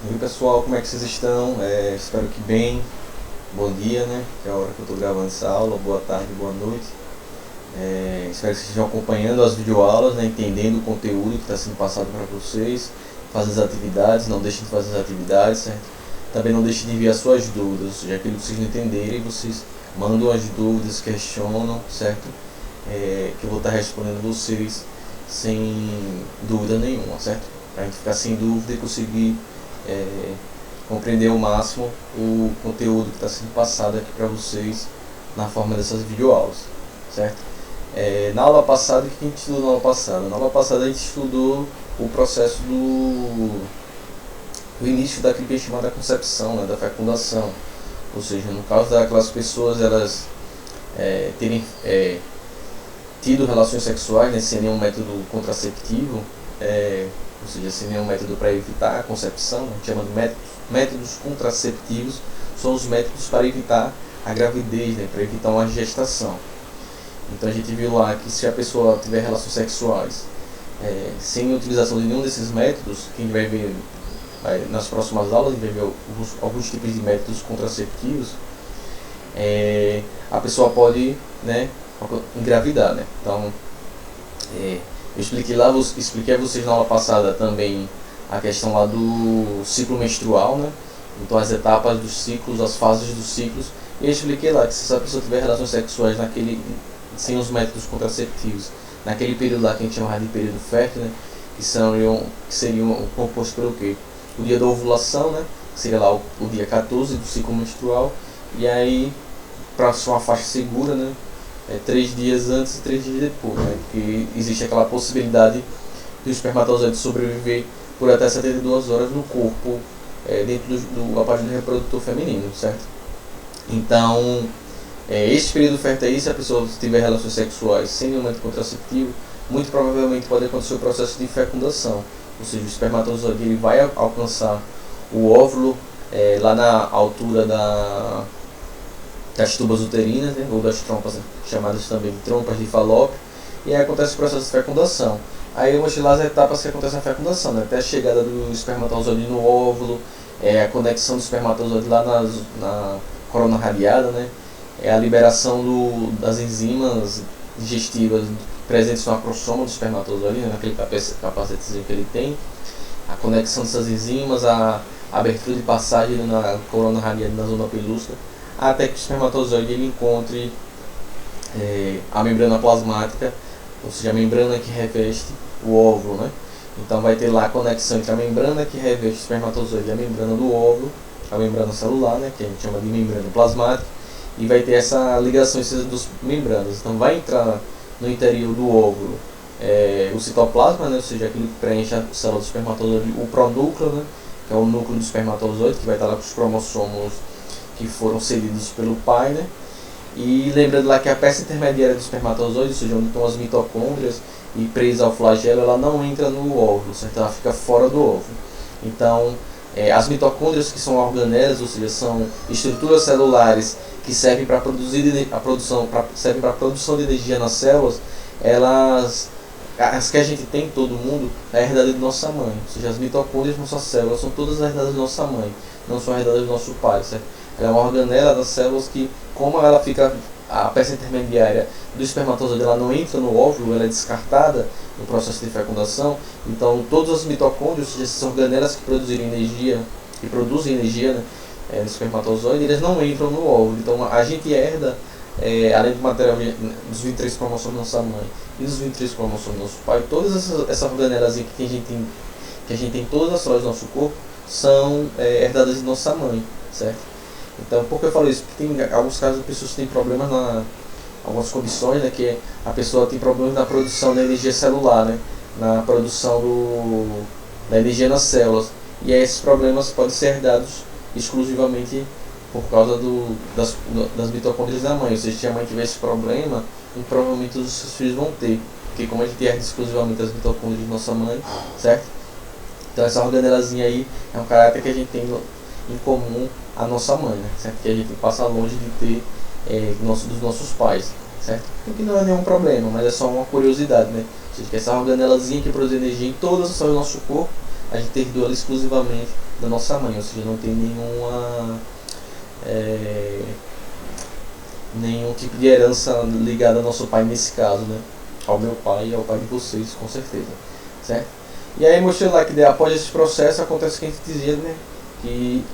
Oi pessoal, como é que vocês estão? Espero que bem. Bom dia, né? Que é a hora que eu estou gravando essa aula. Boa tarde, boa noite. Espero que vocês estejam acompanhando as videoaulas, né? Entendendo o conteúdo que está sendo passado para vocês, fazendo as atividades. Não deixem de fazer as atividades, certo? Também não deixem de enviar suas dúvidas, ou seja, aquilo que vocês não entenderem, vocês mandam as dúvidas, questionam, certo? Que eu vou estar respondendo vocês sem dúvida nenhuma, certo? Para a gente ficar sem dúvida e conseguir compreender ao máximo o conteúdo que está sendo passado aqui para vocês na forma dessas videoaulas, certo? Na aula passada, o que a gente estudou na aula passada? Na aula passada a gente estudou o processo do início daquilo que a gente chama da concepção, né, da fecundação. Ou seja, no caso daquelas pessoas elas terem tido relações sexuais, né, sem nenhum método contraceptivo, ou seja, sem nenhum método para evitar a concepção, a gente chama de métodos contraceptivos, são os métodos para evitar a gravidez, né, para evitar uma gestação. Então a gente viu lá que se a pessoa tiver relações sexuais sem utilização de nenhum desses métodos, que a gente vai ver nas próximas aulas, a gente vai ver alguns tipos de métodos contraceptivos, a pessoa pode, né, engravidar, né? Então, eu expliquei a vocês na aula passada também a questão lá do ciclo menstrual, né? Então as etapas dos ciclos, as fases dos ciclos, e eu expliquei lá que se a pessoa tiver relações sexuais sem os métodos contraceptivos, naquele período lá que a gente chama de período fértil, né? Que seriam compostos pelo quê? O dia da ovulação, né? Que seria lá o dia 14 do ciclo menstrual, e aí, para ser uma faixa segura, né? 3 dias antes e 3 dias depois, né? Porque existe aquela possibilidade do espermatozoide sobreviver por até 72 horas no corpo, dentro do aparelho reprodutor feminino, certo? Então, este período fértil aí, se a pessoa tiver relações sexuais sem nenhum método contraceptivo, muito provavelmente pode acontecer o processo de fecundação, ou seja, o espermatozoide ele vai alcançar o óvulo lá na altura das tubas uterinas, né, ou das trompas, chamadas também de trompas de Falópio, e aí acontece o processo de fecundação. Aí eu mostrei lá as etapas que acontece a fecundação, né, até a chegada do espermatozoide no óvulo, a conexão do espermatozoide lá na corona radiada, né, a liberação das enzimas digestivas presentes no acrossoma do espermatozoide, né, naquele capacetezinho que ele tem, a conexão dessas enzimas, a abertura de passagem na corona radiada na zona pelúcida, até que o espermatozoide ele encontre a membrana plasmática, ou seja, a membrana que reveste o óvulo, né? Então vai ter lá a conexão entre a membrana que reveste o espermatozoide e a membrana do óvulo, a membrana celular, né, que a gente chama de membrana plasmática, e vai ter essa ligação entre essas duas membranas. Então vai entrar no interior do óvulo o citoplasma, né, ou seja, aquilo que preenche a célula do espermatozoide, o pronúcleo, né, que é o núcleo do espermatozoide, que vai estar lá com os cromossomos que foram cedidos pelo pai, né? E lembrando lá que a peça intermediária do espermatozoide, ou seja, onde estão as mitocôndrias e presa ao flagelo, ela não entra no óvulo, certo? Ela fica fora do óvulo. Então, as mitocôndrias, que são organelas, ou seja, são estruturas celulares que servem para produzir a produção de energia nas células, as que a gente tem em todo mundo, é herdada de nossa mãe. Ou seja, as mitocôndrias de nossas células são todas herdadas de nossa mãe, não são herdadas do nosso pai, certo? Ela é uma organela das células que, como ela fica, a peça intermediária do espermatozoide, ela não entra no óvulo, ela é descartada no processo de fecundação. Então, todas as mitocôndrias, ou seja, essas organelas que produzem energia, né, no espermatozoide, eles não entram no óvulo. Então, a gente herda, além do material dos 23 cromossomos da nossa mãe e dos 23 cromossomos do nosso pai, todas essas organelas que a gente tem em todas as células do nosso corpo são herdadas de nossa mãe, certo? Então, por que eu falo isso? Porque tem alguns casos de pessoas que têm problemas algumas condições, né, que a pessoa tem problemas na produção da energia celular, né, na produção da energia nas células. E aí esses problemas podem ser herdados exclusivamente por causa das mitocôndrias da mãe. Ou seja, se a mãe tiver esse problema, provavelmente os seus filhos vão ter. Porque como a gente herda exclusivamente as mitocôndrias de nossa mãe, certo? Então essa organelazinha aí é um caráter que a gente tem em comum a nossa mãe, né? Certo? Que a gente passa longe de ter dos nossos pais, certo? O que não é nenhum problema, mas é só uma curiosidade, né? Ou seja, que essa organelazinha que produz energia em todas as células do nosso corpo a gente herdou ela exclusivamente da nossa mãe, ou seja, não tem nenhum tipo de herança ligada ao nosso pai nesse caso, né? Ao meu pai e ao pai de vocês, com certeza, certo? E aí mostrei lá que após esse processo acontece o que a gente dizia, né? Que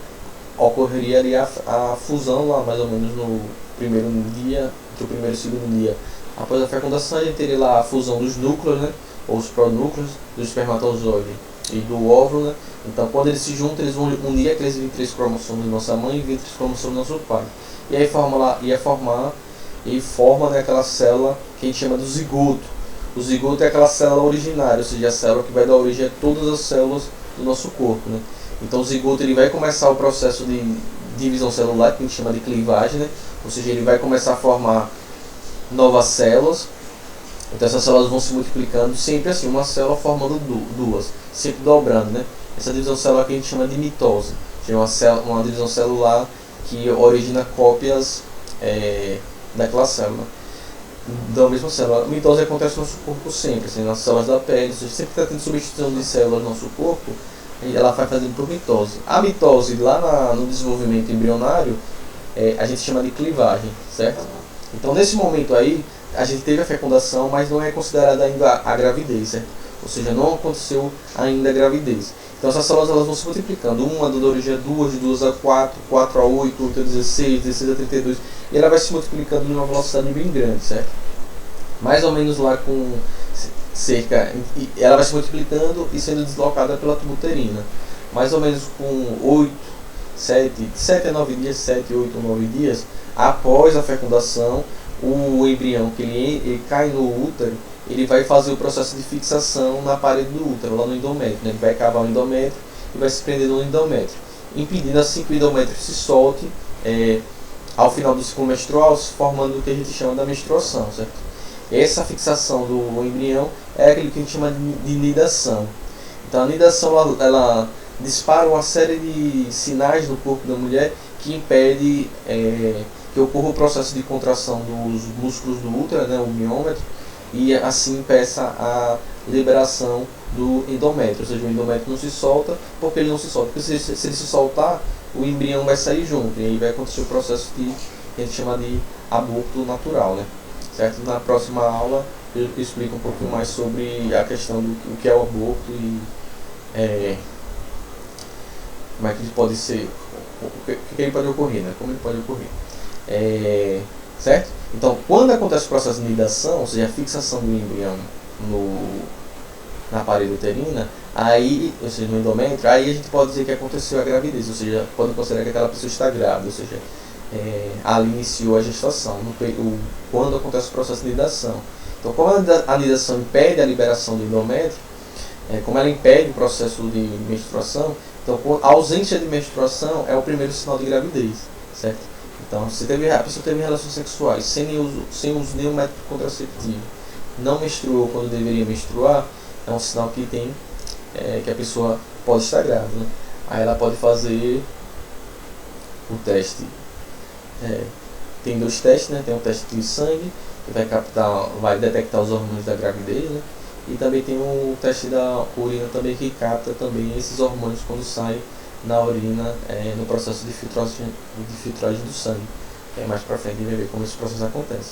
ocorreria ali a fusão lá mais ou menos no primeiro dia, entre o primeiro e o segundo dia. Após a fecundação a gente teria lá a fusão dos núcleos, né? Ou os pronúcleos do espermatozoide e do óvulo, né? Então quando eles se juntam, eles vão unir aqueles 23 cromossomos da nossa mãe e 23 cromossomos do nosso pai. E aí forma né, aquela célula que a gente chama do zigoto. O zigoto é aquela célula originária, ou seja, a célula que vai dar origem a todas as células do nosso corpo, né? Então o zigoto ele vai começar o processo de divisão celular, que a gente chama de clivagem, né? Ou seja, ele vai começar a formar novas células. Então essas células vão se multiplicando, sempre assim, uma célula formando duas, sempre dobrando, né? Essa divisão celular que a gente chama de mitose, que é uma divisão celular que origina cópias daquela célula, da mesma célula. A mitose acontece no nosso corpo sempre, assim, nas células da pele, sempre que está tendo substituição de células no nosso corpo, ela vai fazendo por mitose. A mitose, lá no desenvolvimento embrionário, a gente chama de clivagem, certo? Então nesse momento aí, a gente teve a fecundação, mas não é considerada ainda a gravidez, certo? Ou seja, não aconteceu ainda a gravidez. Então essas células elas vão se multiplicando, uma dando origem a duas, de 2 a 4, 4 a 8, 8 a 16, 16 a 32, e ela vai se multiplicando numa velocidade bem grande, certo? Mais ou menos lá com ela vai se multiplicando e sendo deslocada pela tuba uterina. Mais ou menos com 7 a 9 dias, 7, 8 ou 9 dias, após a fecundação, o embrião que ele cai no útero, ele vai fazer o processo de fixação na parede do útero, lá no endométrio, né? Ele vai cavar o endométrio e vai se prender no endométrio, impedindo assim que o endométrio se solte ao final do ciclo menstrual, formando o que a gente chama da menstruação, certo? Essa fixação do embrião é aquilo que a gente chama de nidação. Então a nidação ela dispara uma série de sinais no corpo da mulher que impede que ocorra o processo de contração dos músculos do útero, né, o miômetro, e assim impeça a liberação do endométrio, ou seja, o endométrio não se solta. Porque ele não se solta? Porque se ele se soltar, o embrião vai sair junto, e aí vai acontecer o processo que a gente chama de aborto natural, né? Certo? Na próxima aula eu explico um pouquinho mais sobre a questão do que é o aborto e como é que ele pode ser, o que ele pode ocorrer, né? Como ele pode ocorrer. Certo? Então, quando acontece o processo de nidação, ou seja, a fixação do embrião na parede uterina, aí, ou seja, no endométrio, aí a gente pode dizer que aconteceu a gravidez, ou seja, pode considerar que aquela pessoa está grávida, ou seja, ali iniciou a gestação, quando acontece o processo de nidação. Então, como a nidação impede a liberação do endométrio, como ela impede o processo de menstruação, então a ausência de menstruação é o primeiro sinal de gravidez, certo? Então, se a pessoa teve relações sexuais sem uso de nenhum método contraceptivo, não menstruou quando deveria menstruar, é um sinal que que a pessoa pode estar grávida, né? Aí ela pode fazer o teste. Tem dois testes, né? Tem um teste de sangue, que vai detectar os hormônios da gravidez, né? E também tem o teste da urina também, que capta também esses hormônios quando saem na urina, no processo de filtragem do sangue. Mais pra frente a gente vai ver como esse processo acontece.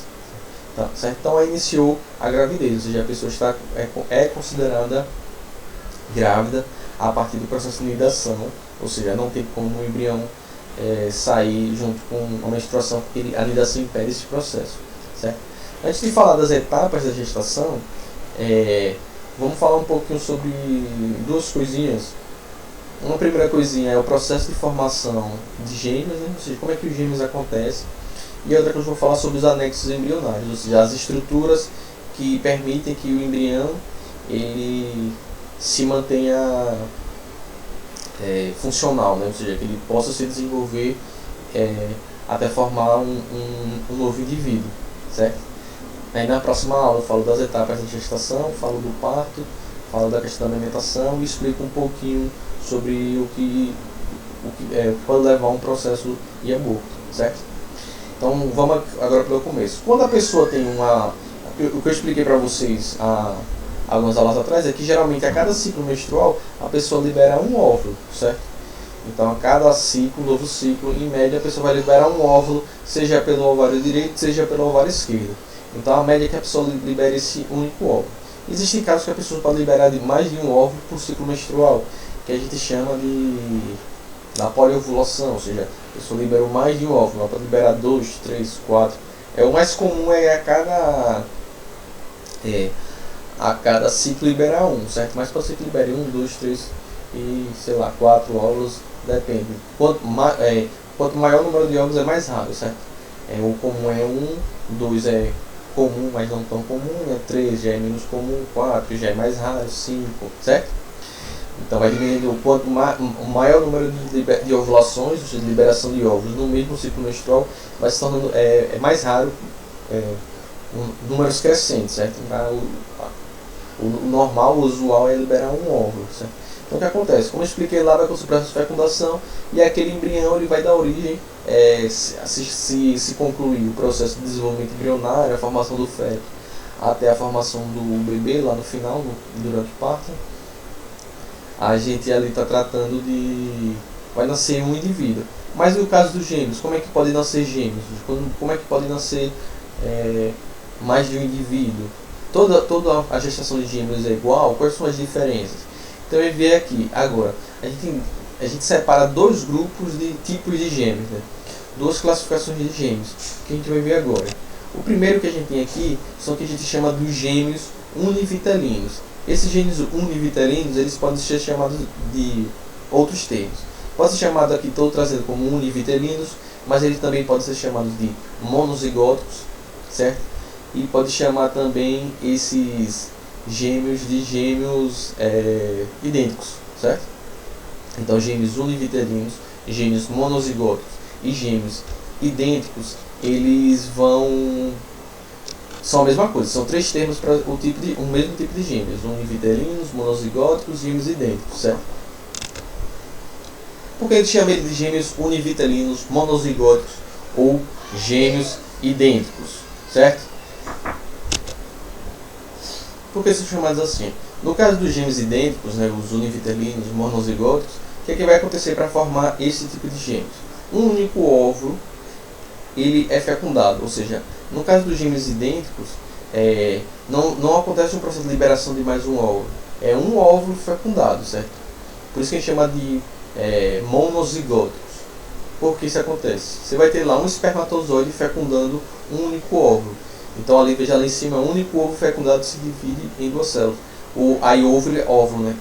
Tá, certo? Então aí iniciou a gravidez, ou seja, a pessoa é considerada grávida a partir do processo de nidação, ou seja, não tem como o embrião sair junto com a menstruação, porque a nidação impede esse processo, certo? Antes de falar das etapas da gestação, vamos falar um pouquinho sobre duas coisinhas. Uma primeira coisinha é o processo de formação de gêmeos, né? Ou seja, como é que os gêmeos acontecem. E outra que eu vou falar sobre os anexos embrionários, ou seja, as estruturas que permitem que o embrião ele se mantenha funcional, né? Ou seja, que ele possa se desenvolver até formar um novo indivíduo, certo? Aí na próxima aula eu falo das etapas da gestação, falo do parto, falo da questão da alimentação e explico um pouquinho sobre o que pode levar a um processo de aborto, certo? Então vamos agora pelo começo. Quando a pessoa tem o que eu expliquei para vocês, a algumas aulas atrás, é que geralmente a cada ciclo menstrual a pessoa libera um óvulo, certo? Então a cada ciclo, novo ciclo, em média a pessoa vai liberar um óvulo, seja pelo ovário direito, seja pelo ovário esquerdo. Então a média é que a pessoa libera esse único óvulo. Existem casos que a pessoa pode liberar mais de um óvulo por ciclo menstrual, que a gente chama da poliovulação, ou seja, a pessoa liberou mais de um óvulo, ela pode liberar 2, 3, 4. O mais comum é a cada ciclo liberar um, certo? Mas pode ser que libere 1, 2, 3 e, sei lá, 4 óvulos, depende. Quanto maior o número de óvulos é mais raro, certo? O comum é 1, 2 é comum, mas não tão comum, 3 já é menos comum, 4 já é mais raro, 5, certo? Então vai diminuindo o maior número de ovulações, de liberação de óvulos no mesmo ciclo menstrual, vai se tornando mais raro, números crescentes, certo? O normal, o usual é liberar um óvulo, certo? Então o que acontece? Como eu expliquei lá, vai acontecer o processo de fecundação e aquele embrião ele vai dar origem, se concluir o processo de desenvolvimento embrionário, a formação do feto, até a formação do bebê lá no final, durante o parto, a gente ali está tratando vai nascer um indivíduo. Mas no caso dos gêmeos, como é que pode nascer gêmeos? Como é que pode nascer mais de um indivíduo? Toda a gestação de gêmeos é igual? Quais são as diferenças? Então eu ver aqui, agora, a gente separa dois grupos de tipos de gêmeos, né? Duas classificações de gêmeos, que a gente vai ver agora. O primeiro que a gente tem aqui são o que a gente chama dos gêmeos univitelinos. Esses gêmeos univitelinos, eles podem ser chamados de outros termos. Pode ser chamado aqui, estou trazendo como univitelinos, mas eles também podem ser chamados de monozigóticos, certo? E pode chamar também esses gêmeos de gêmeos idênticos, certo? Então gêmeos univitelinos, gêmeos monozigóticos e gêmeos idênticos, eles são a mesma coisa, são três termos para o mesmo tipo de gêmeos: univitelinos, monozigóticos, gêmeos idênticos, certo? Por que a gente chama ele de gêmeos univitelinos, monozigóticos ou gêmeos idênticos, certo? Por que são chamados assim? No caso dos gêmeos idênticos, né, os univitelinos, monozigóticos, o que vai acontecer para formar esse tipo de gêmeos? Um único óvulo ele é fecundado, ou seja, no caso dos gêmeos idênticos, não acontece um processo de liberação de mais um óvulo, é um óvulo fecundado, certo? Por isso que a gente chama de monozigóticos. Por que isso acontece? Você vai ter lá um espermatozoide fecundando um único óvulo. Então ali, veja lá em cima, um único ovo fecundado se divide em duas células. Aí óvulo é óvulo, né?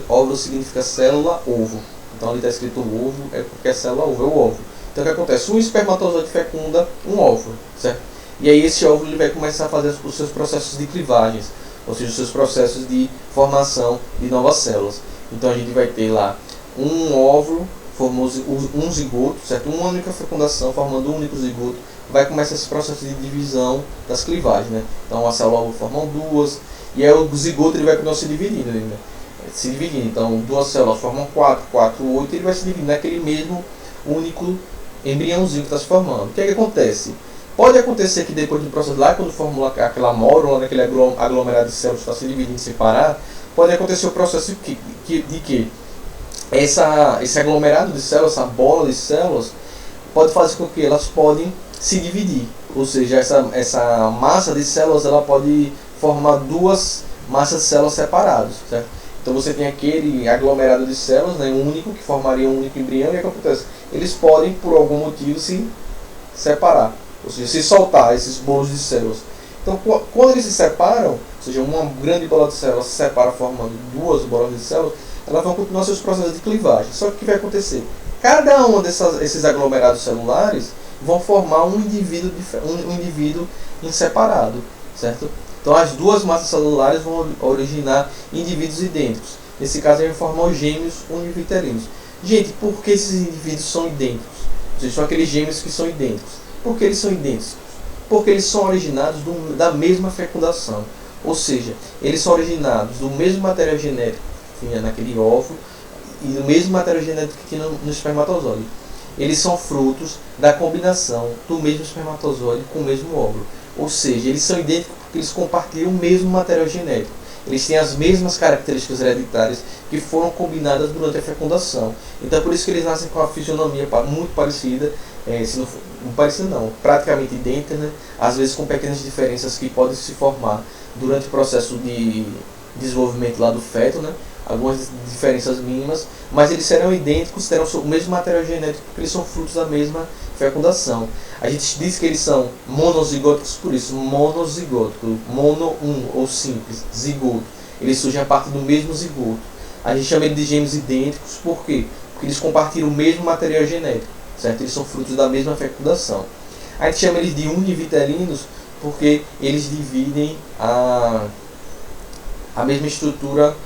Óvulo significa célula ovo. Então ali está escrito ovo, é porque é célula ovo, é o óvulo. Então o que acontece? Um espermatozoide fecunda um óvulo, certo? E aí esse óvulo ele vai começar a fazer os seus processos de clivagens, ou seja, os seus processos de formação de novas células. Então a gente vai ter lá um óvulo, formou um zigoto, certo? Uma única fecundação, formando um único zigoto, vai começar esse processo de divisão das clivagens, né? Então a célula óvulo formam duas, e aí o zigoto ele vai continuar se dividindo, né? Então duas células formam 4, 8, ele vai se dividir naquele mesmo único embriãozinho que está se formando. O que é que acontece? Pode acontecer que depois do processo lá, quando formula aquela mórula, naquele aglomerado de células que está se dividindo e separar, pode acontecer o processo de que esse aglomerado de células, essa bola de células, pode fazer com que elas podem se dividir. Ou seja, essa massa de células ela pode formar duas massas de células separadas, certo? Então você tem aquele aglomerado de células, né, único, que formaria um único embrião, e o que acontece? Eles podem, por algum motivo, se separar, ou seja, se soltar esses bolos de células. Então, quando eles se separam, ou seja, uma grande bola de células se separa formando duas bolas de células, elas vão continuar seus processos de clivagem. Só que o que vai acontecer? Cada um desses aglomerados celulares vão formar um indivíduo inseparado, certo? Então as duas massas celulares vão originar indivíduos idênticos. Nesse caso, a gente vai formar os gêmeos univitelinos. Gente, por que esses indivíduos são idênticos? Ou seja, são aqueles gêmeos que são idênticos. Por que eles são idênticos? Porque eles são originados da mesma fecundação. Ou seja, eles são originados do mesmo material genético que tinha naquele óvulo e do mesmo material genético que tinha no espermatozoide. Eles são frutos da combinação do mesmo espermatozoide com o mesmo óvulo. Ou seja, eles são idênticos porque eles compartilham o mesmo material genético. eles têm as mesmas características hereditárias que foram combinadas durante a fecundação. Então por isso que eles nascem com a fisionomia muito parecida, se não, não parecida não, praticamente idêntica, né? Às vezes com pequenas diferenças que podem se formar durante o processo de desenvolvimento lá do feto, né? Algumas diferenças mínimas, mas eles serão idênticos, terão o mesmo material genético, porque eles são frutos da mesma fecundação. A gente diz que eles são monozigóticos por isso, monozigótico, mono ou simples, zigoto. Eles surgem a partir do mesmo zigoto. A gente chama eles de gêmeos idênticos, por quê? Porque eles compartilham o mesmo material genético, certo? Eles são frutos da mesma fecundação. A gente chama eles de univitelinos porque eles dividem a mesma estrutura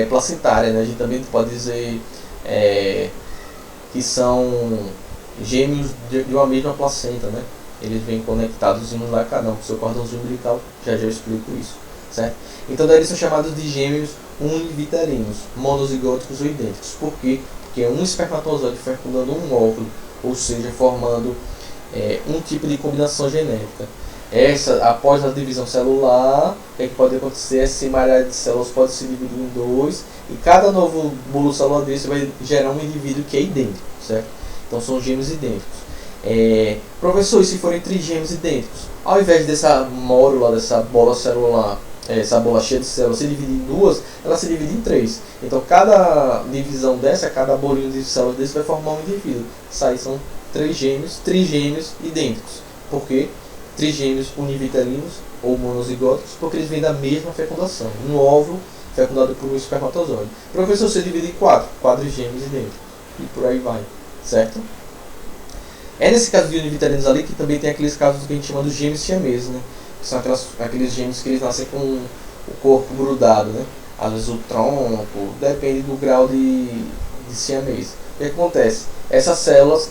placentária, né? A gente também pode dizer que são gêmeos de uma mesma placenta, né? Eles vêm conectados uns lá, cada um com seu cordãozinho umbilical, já eu explico isso, certo? Então daí eles são chamados de gêmeos univitelinos, monozigóticos ou idênticos. Por quê? Porque é um espermatozoide fecundando um óvulo, ou seja, formando um tipo de combinação genética. Após a divisão celular, o que pode acontecer? Essa similaridade de células pode se dividir em dois, e cada novo bolo celular desse vai gerar um indivíduo que é idêntico, certo? Então são gêmeos idênticos. Professor, e se forem trigêmeos idênticos? Ao invés dessa mórula, dessa bola celular, essa bola cheia de células se dividir em duas, ela se divide em três. Então cada divisão dessa, cada bolinho de células desse vai formar um indivíduo. Isso aí são trigêmeos idênticos. Por quê? Trigêmeos univitelinos ou monozigóticos, porque eles vêm da mesma fecundação. Um óvulo fecundado por um espermatozoide. Professor, você divide em quadrigêmeos idênticos. E por aí vai, certo? É nesse caso de univitelinos ali que também tem aqueles casos que a gente chama dos gêmeos siameses, né? Que são aqueles gêmeos que eles nascem com o corpo grudado, né? Às vezes o tronco, depende do grau de siamês. O que acontece? Essas células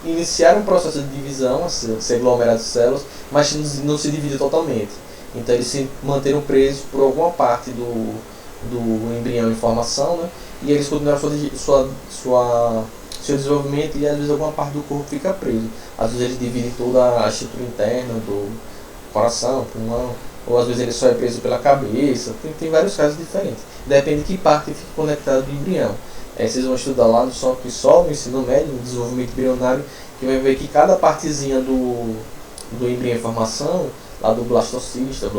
iniciaram um processo de divisão, esse aglomerado de células, mas não se dividem totalmente. Então eles se manteram presos por alguma parte do embrião em formação, né? E eles continuaram seu desenvolvimento, e às vezes alguma parte do corpo fica preso. Às vezes eles dividem toda a estrutura interna do coração, pulmão, ou às vezes ele só é preso pela cabeça. Tem vários casos diferentes. Depende de que parte fica conectada do embrião. Vocês vão estudar lá no ensino médio, no desenvolvimento embrionário, que vai ver que cada partezinha do embrião em formação, lá do blastocista,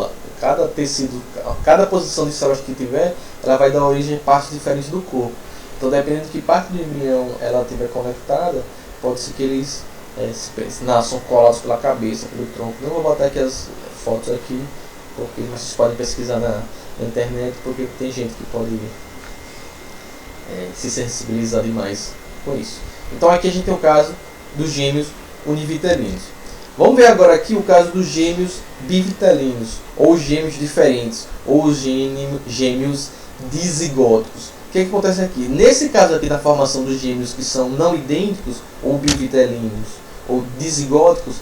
cada tecido, cada posição de células que tiver, ela vai dar origem a partes diferentes do corpo. Então, dependendo de que parte do embrião ela estiver conectada, pode ser que eles nasçam colados pela cabeça, pelo tronco. Não vou botar aqui as fotos aqui, porque vocês podem pesquisar na internet, porque tem gente que pode se sensibilizar demais com isso. Então aqui a gente tem o caso dos gêmeos univitelinos. Vamos ver agora aqui o caso dos gêmeos bivitelinos, ou gêmeos diferentes, ou gêmeos dizigóticos. O que acontece aqui? Nesse caso aqui da formação dos gêmeos que são não idênticos, ou bivitelinos, ou dizigóticos,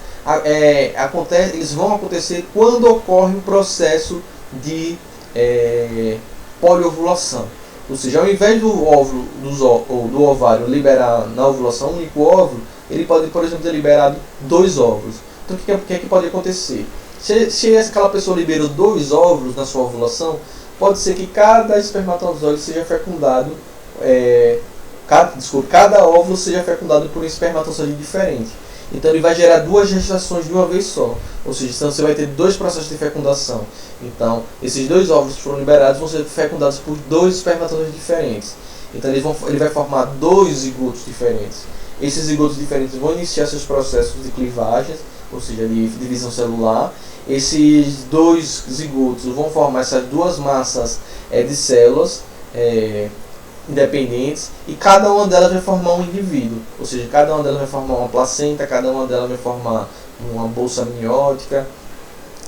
eles vão acontecer quando ocorre um processo de poliovulação. Ou seja, ao invés do óvulo ou do ovário liberar na ovulação um único óvulo, ele pode, por exemplo, ter liberado 2 óvulos. Então o que pode acontecer? Se aquela pessoa liberou 2 óvulos na sua ovulação, pode ser que cada espermatozoide seja fecundado, cada óvulo seja fecundado por um espermatozoide diferente. Então ele vai gerar 2 gestações de uma vez só. Ou seja, então você vai ter 2 processos de fecundação. Então esses 2 óvulos que foram liberados vão ser fecundados por 2 espermatozoides diferentes. Então ele vai formar 2 zigotos diferentes. Esses zigotos diferentes vão iniciar seus processos de clivagens, ou seja, de divisão celular. Esses 2 zigotos vão formar essas 2 massas de células independentes, e cada uma delas vai formar um indivíduo, ou seja, cada uma delas vai formar uma placenta, cada uma delas vai formar uma bolsa amniótica,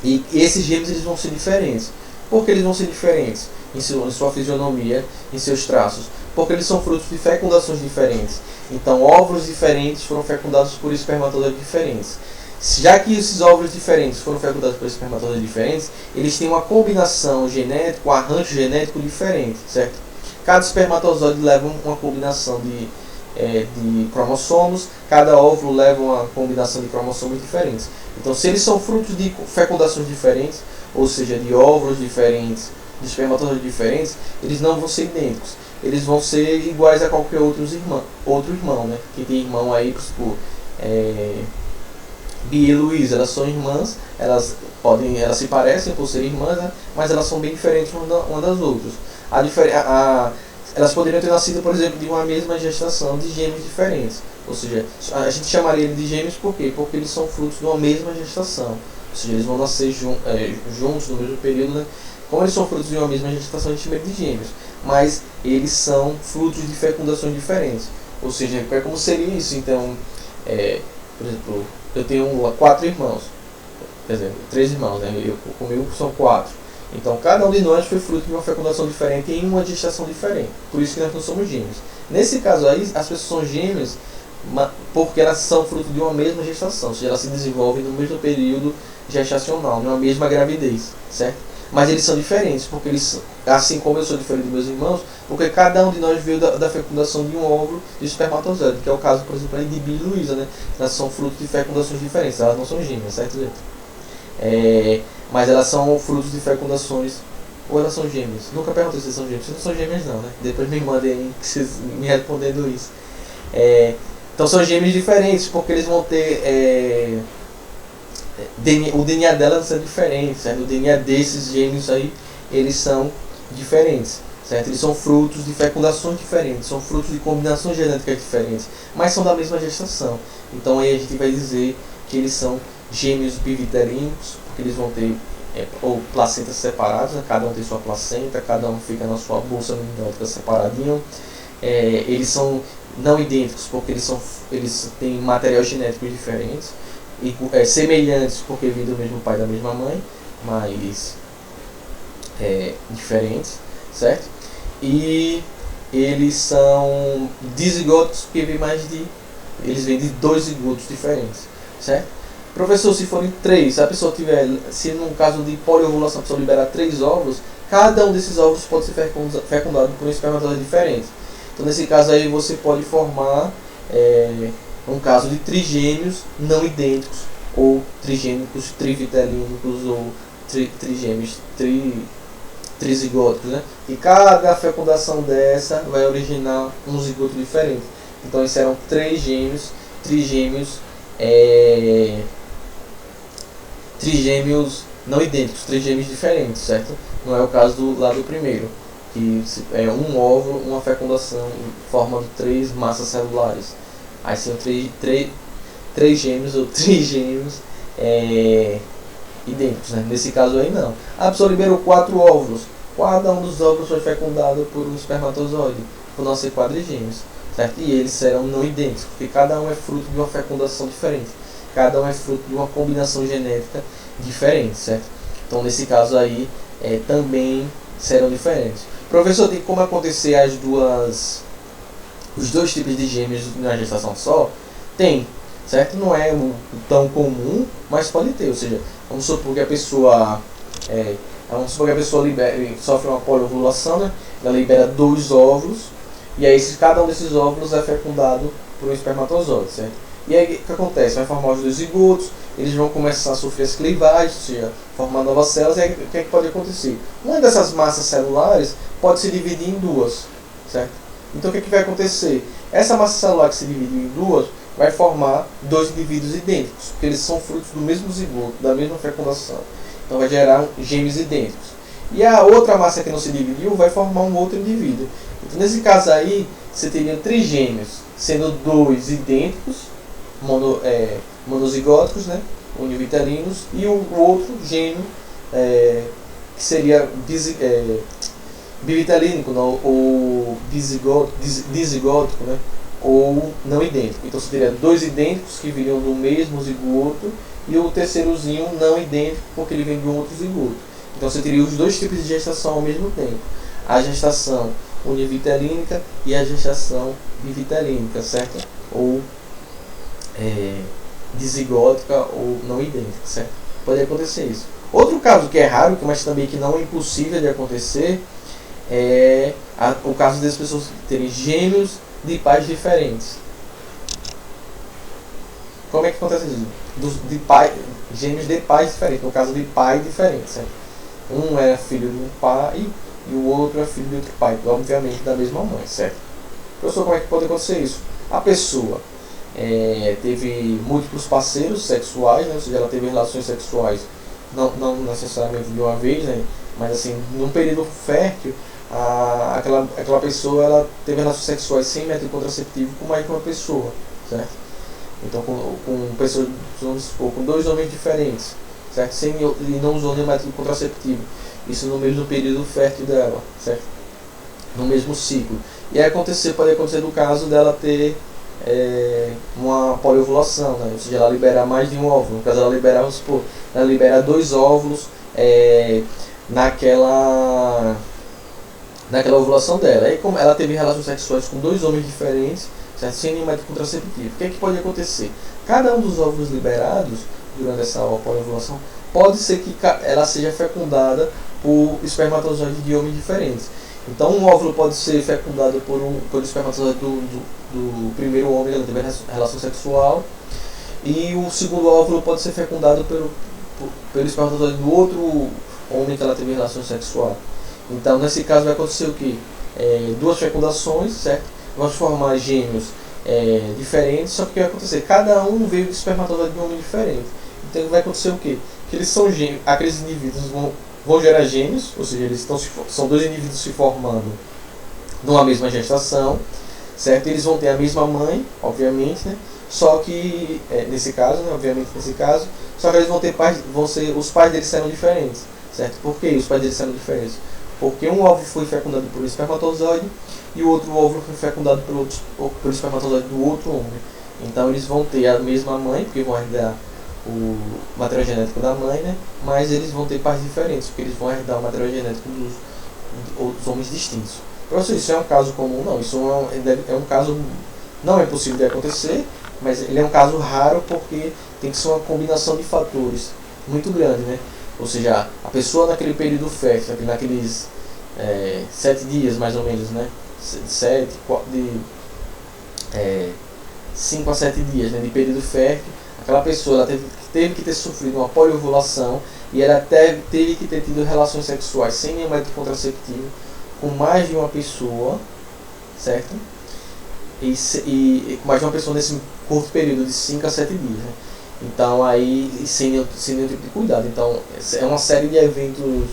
e esses gêmeos eles vão ser diferentes. Por que eles vão ser diferentes? Em sua fisionomia, em seus traços, porque eles são frutos de fecundações diferentes. Então óvulos diferentes foram fecundados por espermatozoides diferentes. Já que esses óvulos diferentes foram fecundados por espermatozoides diferentes, eles têm uma combinação genética, um arranjo genético diferente, certo? Cada espermatozoide leva uma combinação de cromossomos, cada óvulo leva uma combinação de cromossomos diferentes. Então, se eles são frutos de fecundações diferentes, ou seja, de óvulos diferentes, de espermatozoides diferentes, eles não vão ser idênticos. Eles vão ser iguais a qualquer outro irmão, né? Que tem irmão aí, tipo, Bia e Luísa, elas são irmãs, elas se parecem por ser irmãs, né? Mas elas são bem diferentes uma das outras. Elas poderiam ter nascido, por exemplo, de uma mesma gestação de gêmeos diferentes. Ou seja, a gente chamaria ele de gêmeos por quê? Porque eles são frutos de uma mesma gestação. Ou seja, eles vão nascer juntos no mesmo período, né? Como eles são frutos de uma mesma gestação, a gente chama de gêmeos. Mas eles são frutos de fecundações diferentes. Ou seja, como seria isso? Então, por exemplo, eu tenho 4 irmãos. Quer dizer, 3 irmãos, né? Comigo são 4. Então, cada um de nós foi fruto de uma fecundação diferente em uma gestação diferente. Por isso que nós não somos gêmeos. Nesse caso aí, as pessoas são gêmeas porque elas são fruto de uma mesma gestação. Ou seja, elas se desenvolvem no mesmo período gestacional, numa mesma gravidez, certo? Mas eles são diferentes, porque eles, assim como eu sou diferente dos meus irmãos, porque cada um de nós veio da fecundação de um óvulo de espermatozoide, que é o caso, por exemplo, de Bia e Luísa, né? Elas são frutos de fecundações diferentes, elas não são gêmeas, certo, gente? Mas elas são frutos de fecundações, ou elas são gêmeas. Nunca perguntei se são gêmeas, se não são gêmeas não, né? Depois me mandem aí me respondendo isso. Então são gêmeos diferentes, porque eles vão ter... o DNA delas é diferente, certo? O DNA desses gêmeos aí, eles são diferentes, certo? Eles são frutos de fecundações diferentes, são frutos de combinações genéticas diferentes, mas são da mesma gestação. Então aí a gente vai dizer que eles são gêmeos bivitelínicos, porque eles vão ter ou placentas separadas, né? Cada um tem sua placenta, cada um fica na sua bolsa amniótica separadinho. Eles são não idênticos, porque eles têm material genético diferentes, e semelhantes porque vêm do mesmo pai e da mesma mãe, mas diferentes, certo? E eles são dizigóticos porque eles vêm de 2 zigotos diferentes, certo? Professor, se forem 3, se a pessoa tiver, se num caso de poliovulação a pessoa liberar 3 óvulos, cada um desses óvulos pode ser fecundado por um espermatozoide diferente. Então nesse caso aí você pode formar um caso de trigêmeos não idênticos, ou trigêmeos trivitelínicos, ou trigêmeos trizigóticos, né? E cada fecundação dessa vai originar um zigoto diferente. Então esses serão trigêmeos não idênticos, trigêmeos diferentes, certo? Não é o caso do lado primeiro, que é um óvulo, uma fecundação formando 3 massas celulares. Aí são três gêmeos ou trigêmeos idênticos, né? Nesse caso aí não. A pessoa liberou 4 óvulos. Cada um dos óvulos foi fecundado por um espermatozoide, por não ser quadrigêmeos, certo? E eles serão não idênticos, porque cada um é fruto de uma fecundação diferente. Cada um é fruto de uma combinação genética diferente, certo? Então nesse caso aí também serão diferentes. Professor, tem como acontecer os 2 tipos de gêmeos na gestação só? Tem, certo? Não é tão comum, mas pode ter. Ou seja, vamos supor que a pessoa sofre uma poliovulação, né? Ela libera 2 óvulos, e aí cada um desses óvulos é fecundado por um espermatozoide, certo? E aí o que acontece? Vai formar os 2 zigotos, eles vão começar a sofrer as clivagens, ou seja, formar novas células, e aí o que pode acontecer? Uma dessas massas celulares pode se dividir em 2, certo? Então o que vai acontecer? Essa massa celular que se divide em 2 vai formar 2 indivíduos idênticos, porque eles são frutos do mesmo zigoto, da mesma fecundação. Então vai gerar gêmeos idênticos. E a outra massa que não se dividiu vai formar um outro indivíduo. Então nesse caso aí, você teria trigêmeos, sendo 2 idênticos, monozigóticos, né, univitelinos, e o outro gêmeo que seria bivitelínico, não, ou dizigótico, né, ou não idêntico. Então você teria 2 idênticos que viriam do mesmo zigoto, e o terceirozinho não idêntico porque ele vem de um outro zigoto. Então você teria os 2 tipos de gestação ao mesmo tempo: a gestação univitelínica e a gestação bivitelínica, certo? Ou dizigótica ou não idêntica, certo? Pode acontecer isso. Outro caso que é raro, mas também que não é impossível de acontecer, é o caso das pessoas terem gêmeos de pais diferentes. Como é que acontece isso? Gêmeos de pais diferentes, no caso de pai diferente, certo? Um é filho de um pai e o outro é filho de outro pai, obviamente da mesma mãe, certo? Professor, como é que pode acontecer isso? A pessoa teve múltiplos parceiros sexuais, né? Ou seja, ela teve relações sexuais, não necessariamente de uma vez, né? Mas assim, num período fértil, aquela pessoa ela teve relações sexuais sem método contraceptivo com mais de uma pessoa, certo? Então com pessoas, vamos supor, com dois homens diferentes, certo? E não usou nenhum método contraceptivo, isso no mesmo período fértil dela, certo? No mesmo ciclo. E aí pode acontecer no caso dela ter uma poliovulação, né? Ou seja, ela libera mais de um óvulo. No caso, ela libera 2 óvulos naquela ovulação dela. Aí, como ela teve relações sexuais com 2 homens diferentes, certo? Sem nenhum método contraceptivo, o que pode acontecer? Cada um dos óvulos liberados durante essa poliovulação pode ser que ela seja fecundada por espermatozoides de homens diferentes. Então, um óvulo pode ser fecundado por espermatozoide do primeiro homem que ela teve relação sexual, e o segundo óvulo pode ser fecundado pelo espermatozoide do outro homem que ela teve relação sexual. Então, nesse caso, vai acontecer o quê? 2 fecundações, certo? Vão formar gêmeos diferentes, só que o que vai acontecer? Cada um veio do espermatozoide de um homem diferente. Então, vai acontecer o quê? Que eles são gêmeos, aqueles indivíduos vão gerar gêmeos, ou seja, são 2 indivíduos se formando numa mesma gestação, certo? Eles vão ter a mesma mãe, obviamente, né? Só que nesse caso, né? Obviamente nesse caso, só que eles os pais deles serão diferentes, certo? Por que os pais deles serão diferentes? Porque um óvulo foi fecundado por um espermatozoide e o outro óvulo foi fecundado pelo espermatozoide do outro homem. Então eles vão ter a mesma mãe, porque vão herdar o material genético da mãe, né? Mas eles vão ter pais diferentes, porque eles vão herdar o material genético dos outros homens distintos. Professor, isso é um caso comum? Não, isso é um caso, não é possível de acontecer, mas ele é um caso raro porque tem que ser uma combinação de fatores muito grande, né? Ou seja, a pessoa naquele período fértil, naqueles 7 dias mais ou menos, né? 5 a 7 dias, né, de período fértil, aquela pessoa ela teve que ter sofrido uma poliovulação e ela teve que ter tido relações sexuais sem nenhum método contraceptivo com mais de uma pessoa, certo? E com mais de uma pessoa nesse curto período de 5 a 7 dias, né? Então aí sem nenhum tipo de cuidado. Então é uma série de eventos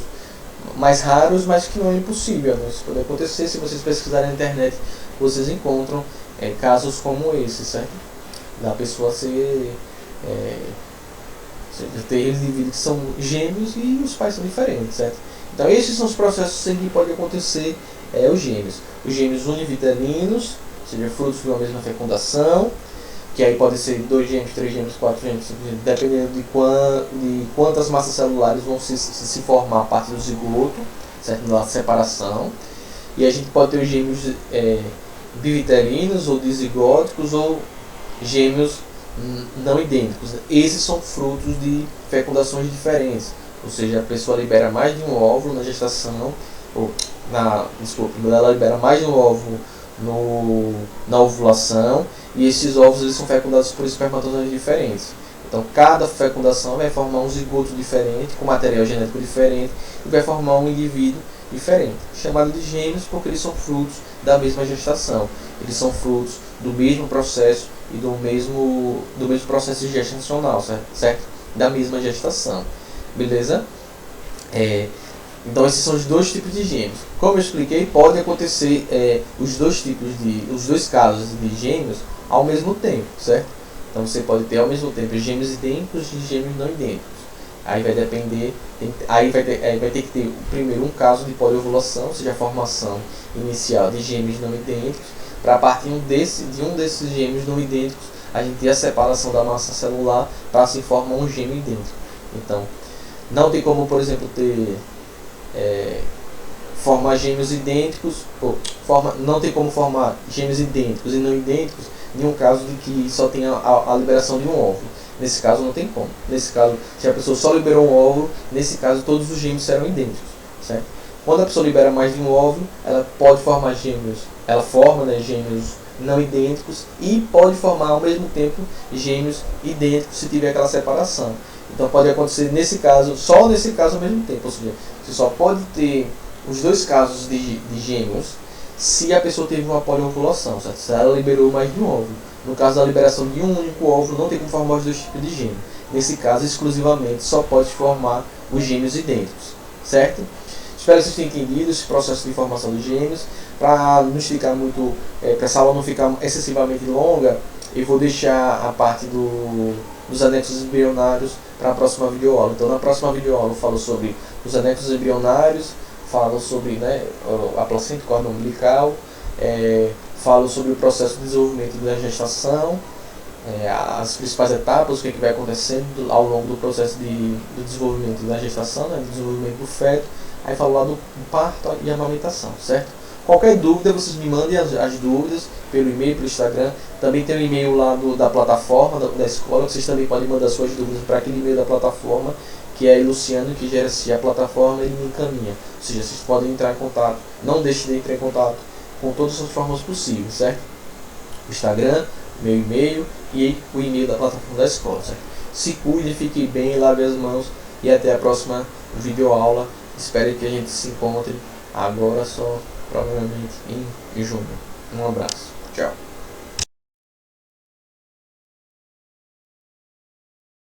mais raros, mas que não é impossível, né? Isso pode acontecer. Se vocês pesquisarem na internet, vocês encontram casos como esse, certo? Da pessoa ter indivíduos que são gêmeos e os pais são diferentes, certo? Então esses são os processos em que pode acontecer os gêmeos. Os gêmeos univitelinos, ou seja, frutos de uma mesma fecundação, que aí pode ser 2 gêmeos, 3 gêmeos, 4 gêmeos, dependendo de quantas massas celulares vão se formar a partir do zigoto, certo? Da separação. E a gente pode ter os gêmeos bivitelinos ou dizigóticos ou gêmeos não idênticos. Esses são frutos de fecundações diferentes, ou seja, a pessoa libera mais de um óvulo na gestação, ela libera mais de um óvulo na ovulação, e esses óvulos eles são fecundados por espermatozoides diferentes. Então cada fecundação vai formar um zigoto diferente, com material genético diferente, e vai formar um indivíduo diferente, chamado de gêmeos, porque eles são frutos da mesma gestação. Eles são frutos do mesmo processo e do mesmo processo gestacional, certo? Da mesma gestação. Beleza? Então esses são os 2 tipos de gêmeos. Como eu expliquei, pode acontecer os 2 casos de gêmeos ao mesmo tempo, certo? Então você pode ter ao mesmo tempo gêmeos idênticos e gêmeos não idênticos. Aí vai depender, vai ter que ter primeiro um caso de poliovulação, ou seja, a formação inicial de gêmeos não idênticos, para a partir de um desses gêmeos não idênticos a gente ter a separação da massa celular para se formar um gêmeo idêntico. Então, não tem como, por exemplo, formar gêmeos idênticos, não tem como formar gêmeos idênticos e não idênticos em um caso de que só tenha a liberação de um óvulo. Nesse caso não tem como. Nesse caso, se a pessoa só liberou um óvulo, nesse caso todos os gêmeos serão idênticos, certo? Quando a pessoa libera mais de um óvulo, ela pode formar gêmeos, gêmeos não idênticos e pode formar ao mesmo tempo gêmeos idênticos se tiver aquela separação. Então pode acontecer nesse caso, só nesse caso ao mesmo tempo, ou seja, que só pode ter os dois casos de gêmeos se a pessoa teve uma poliovulação, certo? Se ela liberou mais de um óvulo. No caso da liberação de um único óvulo, não tem como formar os dois tipos de gêmeo. Nesse caso, exclusivamente, só pode formar os gêmeos idênticos, certo? Espero que vocês tenham entendido esse processo de formação de gêmeos. Para não ficar muito, para essa aula não ficar excessivamente longa, eu vou deixar a parte dos anexos embrionários para a próxima videoaula. Então, na próxima videoaula eu falo sobre os anexos embrionários, falo sobre, né, a placenta, o cordão umbilical, falo sobre o processo de desenvolvimento da gestação, as principais etapas, o que vai acontecendo ao longo do processo do desenvolvimento da gestação, né, do desenvolvimento do feto. Aí falo lá do parto e amamentação, certo? Qualquer dúvida, vocês me mandem as dúvidas pelo e-mail, pelo Instagram. Também tem o e-mail lá da plataforma da escola, que vocês também podem mandar suas dúvidas para aquele e-mail da plataforma, que é Luciano, que gerencia a plataforma, ele me encaminha. Ou seja, vocês podem entrar em contato, não deixem de entrar em contato com todas as formas possíveis, certo? O Instagram, meu e-mail e o e-mail da plataforma da escola, certo? Se cuide, fique bem, lave as mãos e até a próxima videoaula. Espero que a gente se encontre agora só provavelmente em junho. Um abraço. Tchau.